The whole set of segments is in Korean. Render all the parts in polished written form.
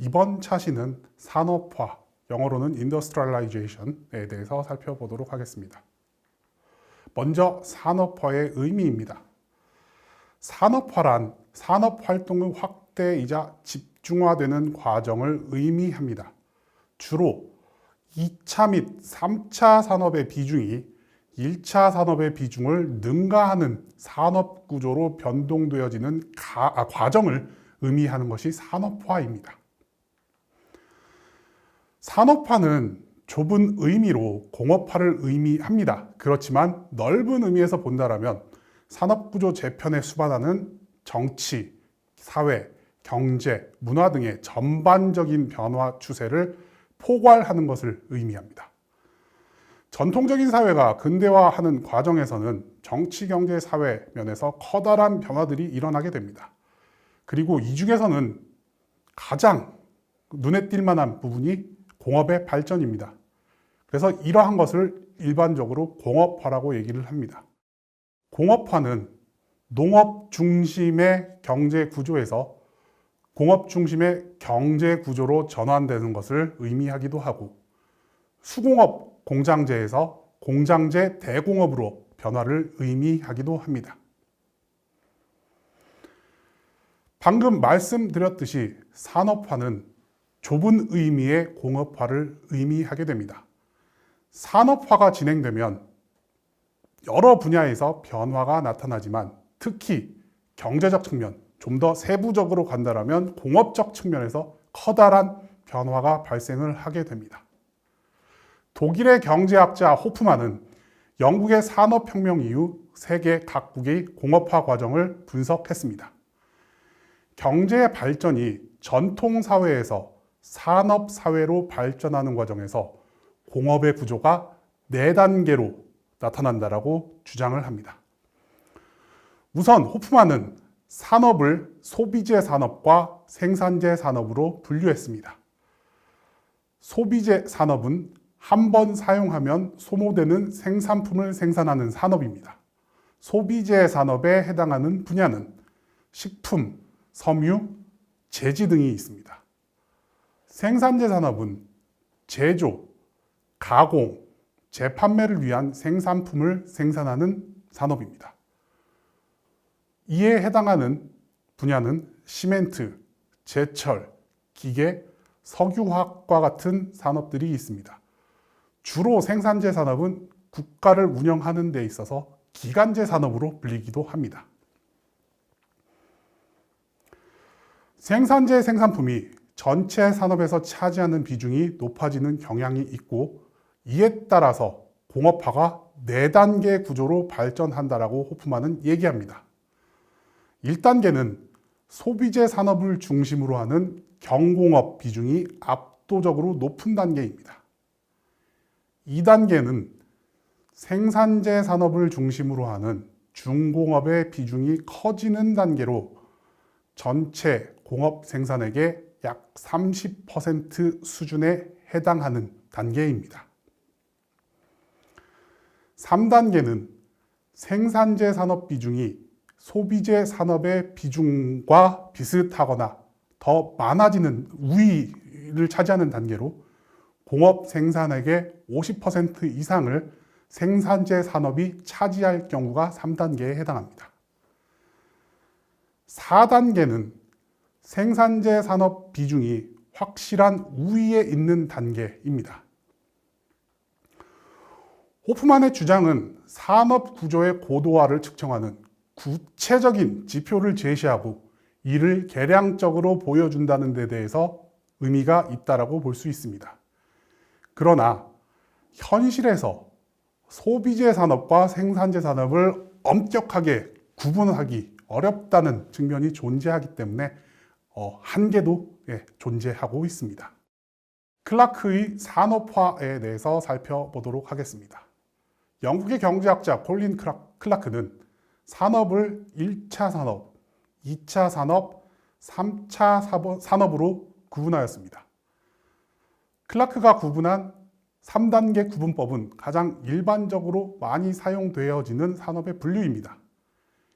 이번 차시는 산업화, 영어로는 Industrialization에 대해서 살펴보도록 하겠습니다. 먼저 산업화의 의미입니다. 산업화란 산업활동의 확대이자 집중화되는 과정을 의미합니다. 주로 2차 및 3차 산업의 비중이 1차 산업의 비중을 능가하는 산업구조로 변동되어지는 과정을 의미하는 것이 산업화입니다. 산업화는 좁은 의미로 공업화를 의미합니다. 그렇지만 넓은 의미에서 본다면 산업구조 재편에 수반하는 정치, 사회, 경제, 문화 등의 전반적인 변화 추세를 포괄하는 것을 의미합니다. 전통적인 사회가 근대화하는 과정에서는 정치, 경제, 사회 면에서 커다란 변화들이 일어나게 됩니다. 그리고 이 중에서는 가장 눈에 띌 만한 부분이 공업의 발전입니다. 그래서 이러한 것을 일반적으로 공업화라고 얘기를 합니다. 공업화는 농업 중심의 경제 구조에서 공업 중심의 경제 구조로 전환되는 것을 의미하기도 하고, 수공업 공장제에서 공장제 대공업으로 변화를 의미하기도 합니다. 방금 말씀드렸듯이 산업화는 좁은 의미의 공업화를 의미하게 됩니다. 산업화가 진행되면 여러 분야에서 변화가 나타나지만 특히 경제적 측면, 좀 더 세부적으로 간다면 공업적 측면에서 커다란 변화가 발생을 하게 됩니다. 독일의 경제학자 호프만은 영국의 산업혁명 이후 세계 각국의 공업화 과정을 분석했습니다. 경제의 발전이 전통사회에서 산업사회로 발전하는 과정에서 공업의 구조가 4단계로 나타난다라고 주장을 합니다. 우선 호프만은 산업을 소비재 산업과 생산재 산업으로 분류했습니다. 소비재 산업은 한 번 사용하면 소모되는 생산품을 생산하는 산업입니다. 소비재 산업에 해당하는 분야는 식품, 섬유, 제지 등이 있습니다. 생산재 산업은 제조, 가공, 재판매를 위한 생산품을 생산하는 산업입니다. 이에 해당하는 분야는 시멘트, 제철, 기계, 석유화학과 같은 산업들이 있습니다. 주로 생산재 산업은 국가를 운영하는 데 있어서 기간재 산업으로 불리기도 합니다. 생산재 생산품이 전체 산업에서 차지하는 비중이 높아지는 경향이 있고, 이에 따라서 공업화가 4단계 구조로 발전한다라고 호프만은 얘기합니다. 1단계는 소비재 산업을 중심으로 하는 경공업 비중이 압도적으로 높은 단계입니다. 2단계는 생산재 산업을 중심으로 하는 중공업의 비중이 커지는 단계로 전체 공업 생산액의 약 30% 수준에 해당하는 단계입니다. 3단계는 생산재 산업 비중이 소비재 산업의 비중과 비슷하거나 더 많아지는 우위를 차지하는 단계로 공업 생산액의 50% 이상을 생산재 산업이 차지할 경우가 3단계에 해당합니다. 4단계는 생산재 산업 비중이 확실한 우위에 있는 단계입니다. 호프만의 주장은 산업 구조의 고도화를 측정하는 구체적인 지표를 제시하고 이를 계량적으로 보여준다는 데 대해서 의미가 있다고 볼 수 있습니다. 그러나 현실에서 소비재 산업과 생산재 산업을 엄격하게 구분하기 어렵다는 측면이 존재하기 때문에 한계도 존재하고 있습니다. 클라크의 산업화에 대해서 살펴보도록 하겠습니다. 영국의 경제학자 콜린 클라크는 산업을 1차 산업, 2차 산업, 3차 산업으로 구분하였습니다. 클라크가 구분한 3단계 구분법은 가장 일반적으로 많이 사용되어지는 산업의 분류입니다.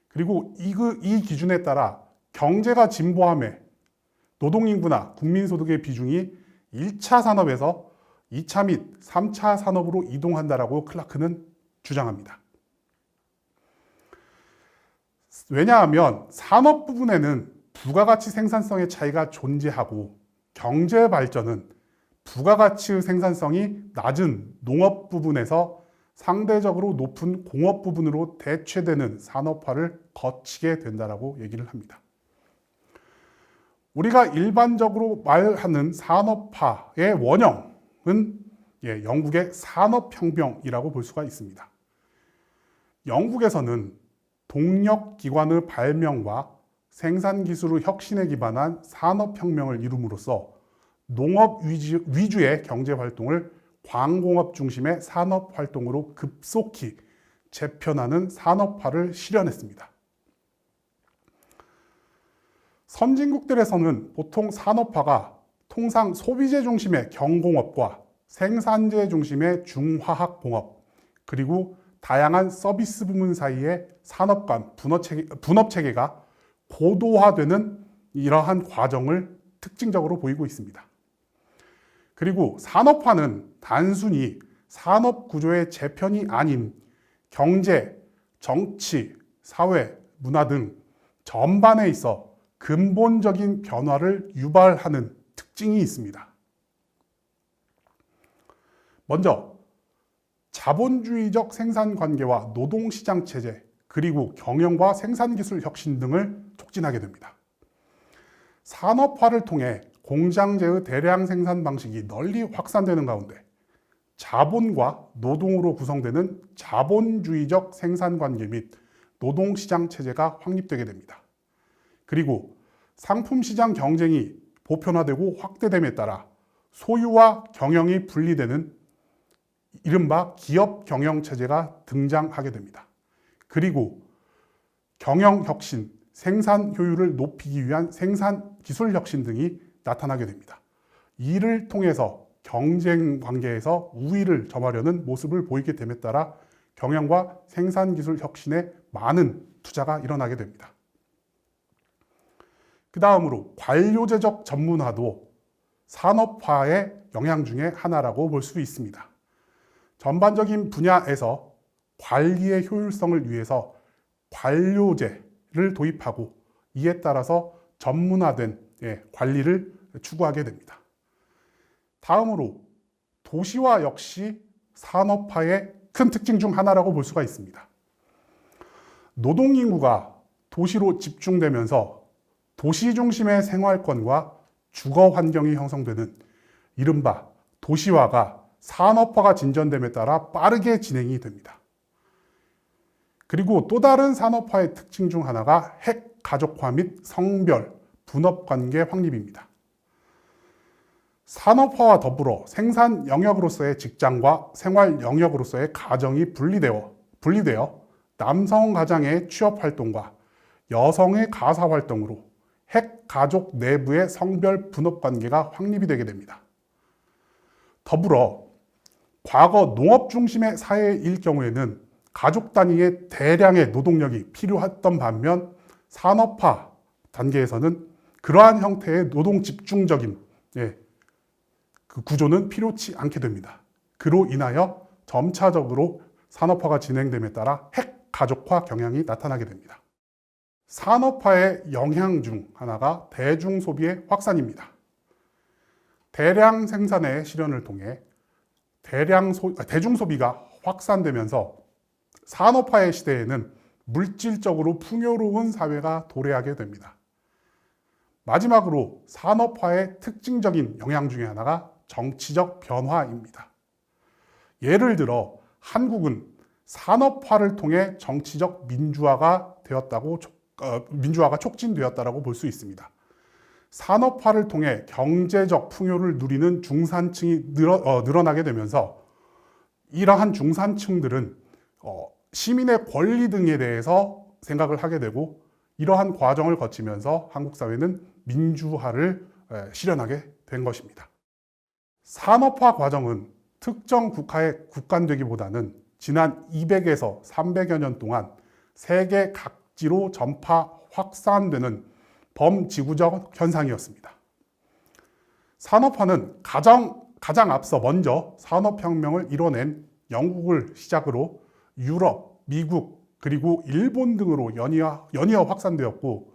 그리고 이 기준에 따라 경제가 진보함에 노동인구나 국민소득의 비중이 1차 산업에서 2차 및 3차 산업으로 이동한다라고 클라크는 주장합니다. 왜냐하면 산업 부분에는 부가가치 생산성의 차이가 존재하고 경제 발전은 부가가치의 생산성이 낮은 농업 부분에서 상대적으로 높은 공업 부분으로 대체되는 산업화를 거치게 된다라고 얘기를 합니다. 우리가 일반적으로 말하는 산업화의 원형은 영국의 산업혁명이라고 볼 수가 있습니다. 영국에서는 동력기관의 발명과 생산기술의 혁신에 기반한 산업혁명을 이룸으로써 농업 위주의 경제활동을 광공업 중심의 산업활동으로 급속히 재편하는 산업화를 실현했습니다. 선진국들에서는 보통 산업화가 통상 소비재 중심의 경공업과 생산재 중심의 중화학공업, 그리고 다양한 서비스 부문 사이의 산업 간 분업체계가 고도화되는 이러한 과정을 특징적으로 보이고 있습니다. 그리고 산업화는 단순히 산업 구조의 재편이 아닌 경제, 정치, 사회, 문화 등 전반에 있어 근본적인 변화를 유발하는 특징이 있습니다. 먼저 자본주의적 생산관계와 노동시장체제, 그리고 경영과 생산기술 혁신 등을 촉진하게 됩니다. 산업화를 통해 공장제의 대량 생산 방식이 널리 확산되는 가운데 자본과 노동으로 구성되는 자본주의적 생산관계 및 노동시장체제가 확립되게 됩니다. 그리고 상품시장 경쟁이 보편화되고 확대됨에 따라 소유와 경영이 분리되는 이른바 기업 경영체제가 등장하게 됩니다. 그리고 경영혁신, 생산 효율을 높이기 위한 생산 기술 혁신 등이 나타나게 됩니다. 이를 통해서 경쟁 관계에서 우위를 점하려는 모습을 보이게 됨에 따라 경영과 생산 기술 혁신에 많은 투자가 일어나게 됩니다. 그 다음으로 관료제적 전문화도 산업화의 영향 중에 하나라고 볼 수 있습니다. 전반적인 분야에서 관리의 효율성을 위해서 관료제를 도입하고 이에 따라서 전문화된 관리를 추구하게 됩니다. 다음으로 도시화 역시 산업화의 큰 특징 중 하나라고 볼 수가 있습니다. 노동인구가 도시로 집중되면서 도시 중심의 생활권과 주거 환경이 형성되는 이른바 도시화가 산업화가 진전됨에 따라 빠르게 진행이 됩니다. 그리고 또 다른 산업화의 특징 중 하나가 핵가족화 및 성별, 분업관계 확립입니다. 산업화와 더불어 생산 영역으로서의 직장과 생활 영역으로서의 가정이 분리되어 남성 가장의 취업 활동과 여성의 가사 활동으로 핵가족 내부의 성별 분업관계가 확립이 되게 됩니다. 더불어 과거 농업 중심의 사회일 경우에는 가족 단위의 대량의 노동력이 필요했던 반면 산업화 단계에서는 그러한 형태의 노동 집중적인 그 구조는 필요치 않게 됩니다. 그로 인하여 점차적으로 산업화가 진행됨에 따라 핵가족화 경향이 나타나게 됩니다. 산업화의 영향 중 하나가 대중소비의 확산입니다. 대량 생산의 실현을 통해 대중소비가 확산되면서 산업화의 시대에는 물질적으로 풍요로운 사회가 도래하게 됩니다. 마지막으로 산업화의 특징적인 영향 중에 하나가 정치적 변화입니다. 예를 들어 한국은 산업화를 통해 정치적 민주화가 촉진되었다고 볼 수 있습니다. 산업화를 통해 경제적 풍요를 누리는 중산층이 늘어나게 되면서 이러한 중산층들은 시민의 권리 등에 대해서 생각을 하게 되고 이러한 과정을 거치면서 한국 사회는 민주화를 실현하게 된 것입니다. 산업화 과정은 특정 국가에 국한되기보다는 지난 200에서 300여 년 동안 세계 각지로 전파 확산되는 범지구적 현상이었습니다. 산업화는 가장 앞서 먼저 산업혁명을 이뤄낸 영국을 시작으로 유럽, 미국, 그리고 일본 등으로 연이어 확산되었고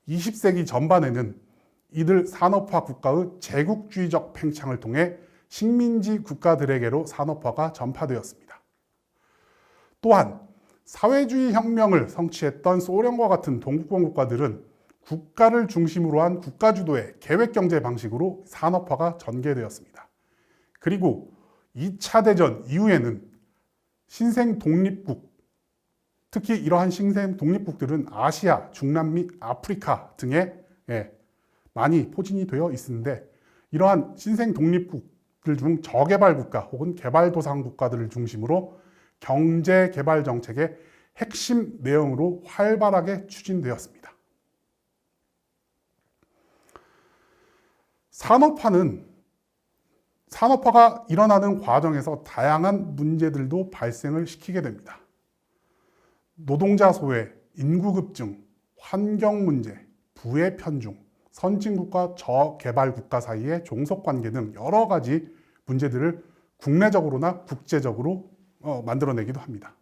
20세기 전반에는 이들 산업화 국가의 제국주의적 팽창을 통해 식민지 국가들에게로 산업화가 전파되었습니다. 또한 사회주의 혁명을 성취했던 소련과 같은 동구권 국가들은 국가를 중심으로 한 국가주도의 계획경제 방식으로 산업화가 전개되었습니다. 그리고 2차 대전 이후에는 신생 독립국, 특히 이러한 신생 독립국들은 아시아, 중남미, 아프리카 등에 많이 포진이 되어 있는데 이러한 신생 독립국들 중 저개발 국가 혹은 개발도상 국가들을 중심으로 경제 개발 정책의 핵심 내용으로 활발하게 추진되었습니다. 산업화가 일어나는 과정에서 다양한 문제들도 발생을 시키게 됩니다. 노동자 소외, 인구 급증, 환경 문제, 부의 편중, 선진국과 저개발국가 사이의 종속관계 등 여러 가지 문제들을 국내적으로나 국제적으로 만들어내기도 합니다.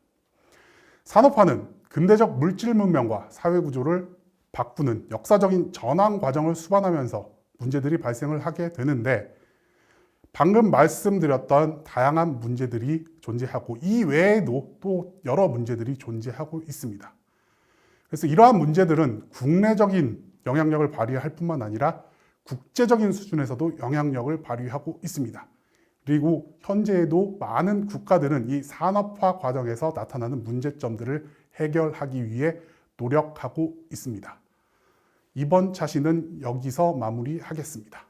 산업화는 근대적 물질 문명과 사회 구조를 바꾸는 역사적인 전환 과정을 수반하면서 문제들이 발생을 하게 되는데 방금 말씀드렸던 다양한 문제들이 존재하고 이 외에도 또 여러 문제들이 존재하고 있습니다. 그래서 이러한 문제들은 국내적인 영향력을 발휘할 뿐만 아니라 국제적인 수준에서도 영향력을 발휘하고 있습니다. 그리고 현재에도 많은 국가들은 이 산업화 과정에서 나타나는 문제점들을 해결하기 위해 노력하고 있습니다. 이번 차시는 여기서 마무리하겠습니다.